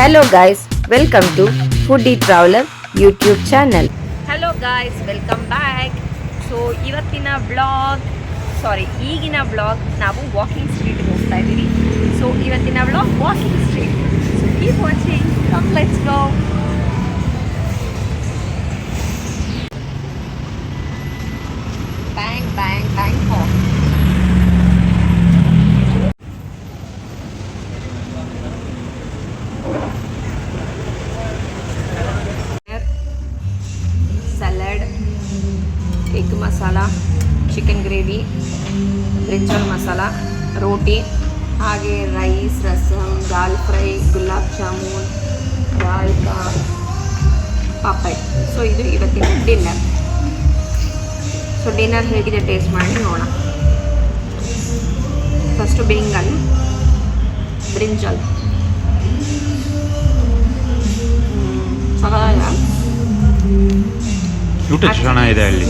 Hello guys, welcome to Foodie Traveler YouTube channel. Hello guys, welcome back. So ಈಗಿನ blog ನಾವು walking ಸ್ಟ್ರೀಟ್ಗೆ ಹೋಗ್ತಾ ಇದ್ದೀವಿ. ಸೊ ಇವತ್ತಿನ blog walking street. So keep watching, come let's go. Bang bang bang ಹಾಕ್. salad, egg masala, chicken gravy, brinjal masala, roti, ಹಾಗೆ rice, rasam, ದಾಲ್ fry, gulab jamun, raita, papad. So ಇದು ಇವತ್ತಿನ ಡಿನ್ನರ್. ಸೊ ಡಿನ್ನರ್ ಹೇಗಿದೆ ಟೇಸ್ಟ್ ಮಾಡಿ ನೋಡೋಣ. ಫಸ್ಟು ಬೇಂಗನ್, ಬ್ರಿಂಜಲ್, ಊಟ ಚೆನ್ನಾಗಿದೆ ಅಲ್ಲಿ.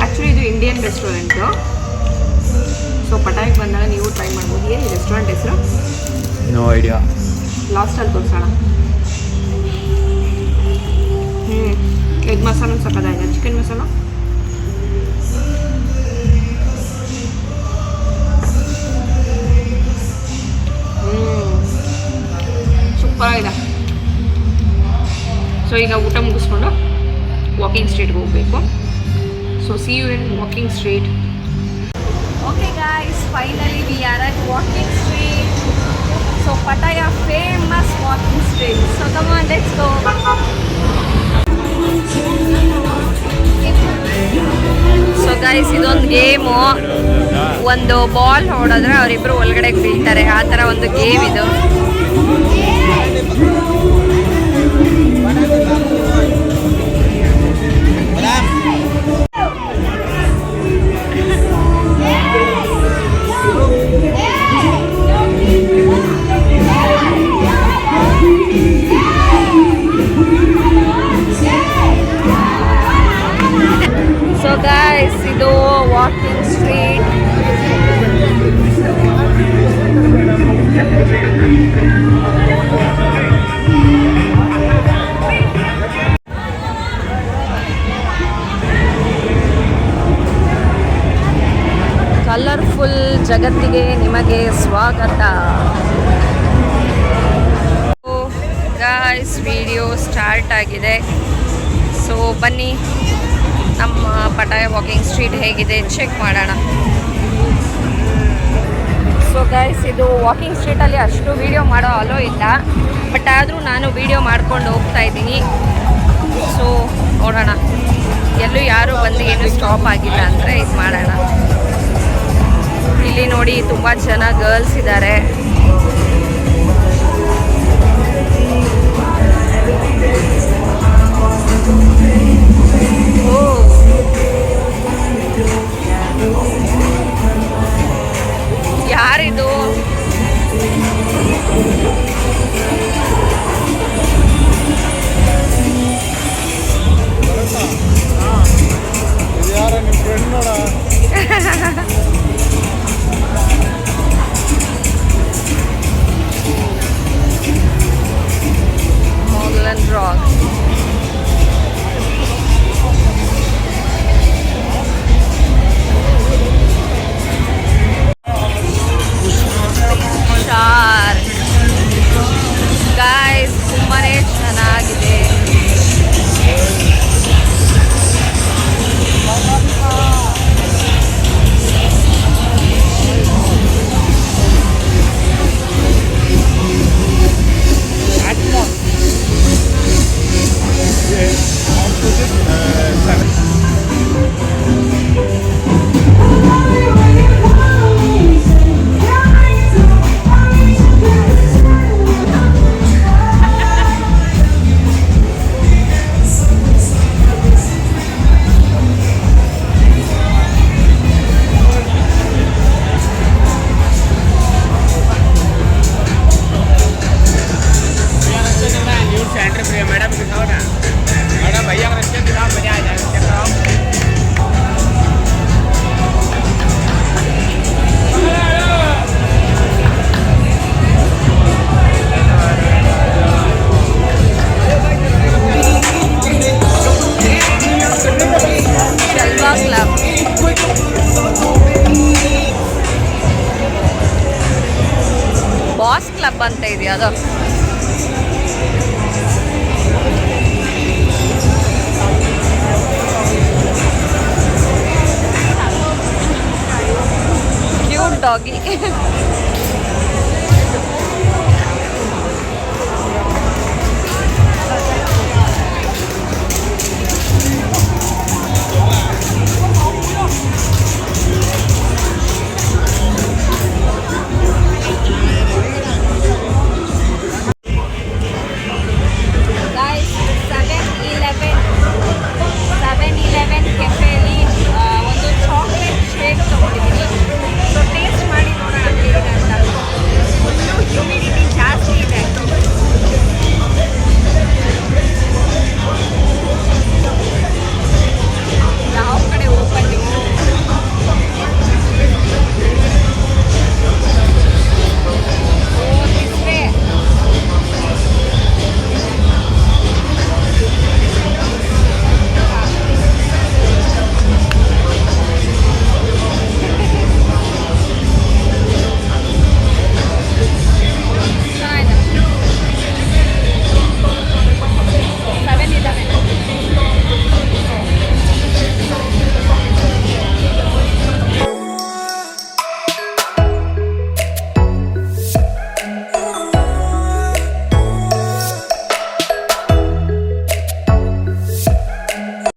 ಆ್ಯಕ್ಚುಲಿ ಇದು ಇಂಡಿಯನ್ ರೆಸ್ಟೋರೆಂಟು. ಸೊ ಪಟಾಯಿಗೆ ಬಂದಾಗ ನೀವು ಟ್ರೈ ಮಾಡ್ಬೋದು. ಏನು ಈ ರೆಸ್ಟೋರೆಂಟ್ ಹೆಸರು? No idea. ಲಾಸ್ಟಲ್ಲಿ ತೋರಿಸೋಣ. ಎಗ್ ಮಸಾಲ ಸಕ್ಕತ್ತಾಗಿದೆ. ಚಿಕನ್ ಮಸಾಲ ಸೂಪರಾಗಿದೆ. ಸೊ ಈಗ ಊಟ ಮುಗಿಸ್ಕೊಂಡು ವಾಕಿಂಗ್ ಸ್ಟ್ರೀಟ್ಗೆ ಹೋಗಬೇಕು. So see you in walking street. Okay guys, finally we are at walking street. So Pattaya famous walking street. So come on, let's go. So guys, ಇದೊಂದು game. ಒಂದು ball ಹೊಡೆದ್ರೆ ಅವರಿಬ್ಬರು ಒಳಗಡೆ ಬೀಳ್ತಾರೆ. ಆ ಥರ ಒಂದು ಗೇಮ್ ಇದು. ಸೊ ಗೈಸ್, ಇದು ವಾಕಿಂಗ್ ಸ್ಟ್ರೀಟ್. ಕಲರ್ಫುಲ್ ಜಗತ್ತಿಗೆ ನಿಮಗೆ ಸ್ವಾಗತ. ಗಾಯ್ಸ್, ವಿಡಿಯೋ ಸ್ಟಾರ್ಟ್ ಆಗಿದೆ. ಸೊ ಬನ್ನಿ, ನಮ್ಮ ಪಟಾಯ ವಾಕಿಂಗ್ ಸ್ಟ್ರೀಟ್ ಹೇಗಿದೆ ಚೆಕ್ ಮಾಡೋಣ. ಸೊ ಗೈಸ್, ಇದು ವಾಕಿಂಗ್ ಸ್ಟ್ರೀಟಲ್ಲಿ ಅಷ್ಟು ವೀಡಿಯೋ ಮಾಡೋ ಅಲೋ ಇಲ್ಲ. ಬಟ್ ಆದರೂ ನಾನು ವೀಡಿಯೋ ಮಾಡ್ಕೊಂಡು ಹೋಗ್ತಾ ಇದ್ದೀನಿ. ಸೊ ನೋಡೋಣ, ಎಲ್ಲೂ ಯಾರೂ ಬಂದು ಏನೂ ಸ್ಟಾಪ್ ಆಗಿಲ್ಲ ಅಂದರೆ ಇದು ಮಾಡೋಣ. ಇಲ್ಲಿ ನೋಡಿ, ತುಂಬ ಜನ ಗರ್ಲ್ಸ್ ಇದ್ದಾರೆ. ಯಾರಿದು? Moreland Rock. Guys, ತುಂಬಾನೇ ಚೆನ್ನಾಗಿದೆ. ಯಾವುದೋ ಕ್ಯೂಟ್ ಡಾಗಿ